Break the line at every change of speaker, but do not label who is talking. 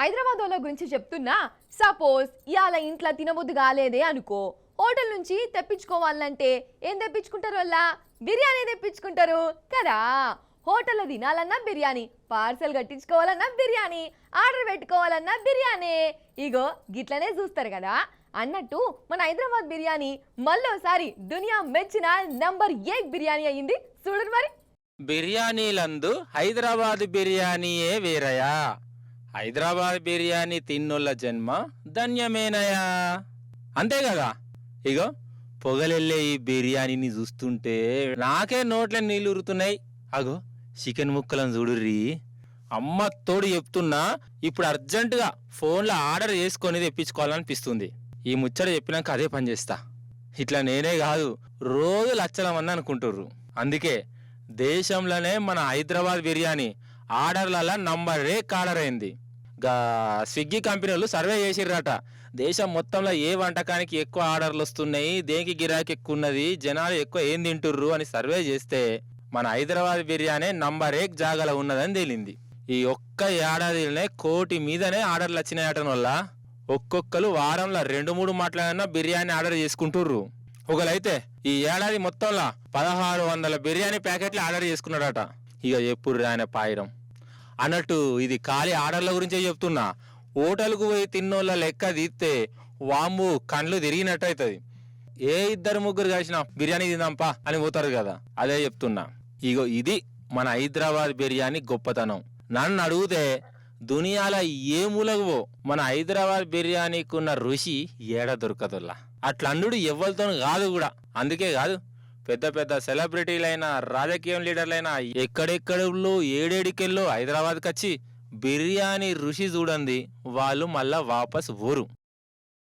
హైదరాబాద్ వాళ్ళ గురించి చెప్తున్నా. సపోజ్ ఇవాళ ఇంట్లో తినబుద్ధి కాలేదే అనుకో, హోటల్ నుంచి తెప్పించుకోవాలంటే ఏం తెప్పించుకుంటారు? వాళ్ళ బిర్యానీ తెప్పించుకుంటారు కదా. హోటల్లో తినాలన్నా బిర్యానీ, పార్సల్ కట్టించుకోవాలన్నా బిర్యానీ, ఆర్డర్ పెట్టుకోవాలన్నా బిర్యానీ. ఇగో గిట్లనే చూస్తారు కదా. అన్నట్టు మన హైదరాబాద్ బిర్యానీ మళ్ళోసారి దునియా మెచ్చిన నంబర్ 1 బిర్యానీ అయ్యింది. చూడండి మరి.
బిర్యానీలందు హైదరాబాద్ బిర్యానీయే వేరయా. హైదరాబాద్ బిర్యానీ తిన్నోళ్ళ జన్మ ధన్యమేనయా. అంతే కదా. ఇగో పొగలెళ్ళే ఈ బిర్యానీని చూస్తుంటే నాకే నోట్ల నీళ్ళు ఉరుతున్నాయి. అగో చికెన్ ముక్కలను చూడుర్రీ. అమ్మ తోడు చెప్తున్నా, ఇప్పుడు అర్జెంటుగా ఫోన్లో ఆర్డర్ చేసుకొని తెప్పించుకోవాలనిపిస్తుంది. ఈ ముచ్చట చెప్పినాక అదే పని చేస్తా. ఇట్లా నేనే కాదు, రోజు లచ్చల మంది అనుకుంటుర్రు. అందుకే దేశంలోనే మన హైదరాబాద్ బిర్యానీ ఆర్డర్లలో నంబర్ 1 ఆర్డర్ అయింది. గా స్విగ్గీ కంపెనీ వాళ్ళు సర్వే చేసిర్రట. దేశం మొత్తంలో ఏ వంటకానికి ఎక్కువ ఆర్డర్లు వస్తున్నాయి, దేనికి గిరాకీ ఎక్కువ ఉన్నది, జనాలు ఎక్కువ ఏం తింటుర్రు అని సర్వే చేస్తే మన హైదరాబాద్ బిర్యానీ నంబర్ 1 జాగాలో ఉన్నదని తేలింది. ఈ ఒక్క ఏడాదిలోనే 1 కోటి మీదనే ఆర్డర్లు వచ్చినాయటం వల్ల ఒక్కొక్కరు వారంలో 2-3 మాటలైనా బిర్యానీ ఆర్డర్ చేసుకుంటుర్రు. ఒకలైతే ఈ ఏడాది మొత్తంలో 1600 బిర్యానీ ప్యాకెట్లు ఆర్డర్ చేసుకున్నాడట. ఇక ఎప్పుడు ఆయన పాయడం అన్నట్టు. ఇది ఖాళీ ఆర్డర్ల గురించే చెప్తున్నా. హోటల్కు పోయి తిన్నోళ్ళ లెక్క తీస్తే వాంబు కండ్లు తిరిగినట్టు అవుతుంది. ఏ 2-3 కలిసిన బిర్యానీ తిందాంపా అని పోతారు కదా, అదే చెప్తున్నా. ఇగో ఇది మన హైదరాబాద్ బిర్యానీ గొప్పతనం. నన్ను అడిగితే దునియాలో ఏ మూలకు పో, మన హైదరాబాద్ బిర్యానీకి ఉన్న రుచి ఏడ దొరకదుల్లా. అట్లా అన్నుడు ఎవ్వరితో కాదు కూడా. అందుకే కాదు, పెద్ద పెద్ద సెలబ్రిటీలైనా రాజకీయం లీడర్లైనా ఎక్కడెక్కడో ఏడేడికెళ్ళో హైదరాబాద్కి వచ్చి బిర్యానీ రుచి చూడండి వాళ్ళు మళ్ళా వాపస్ ఊరు.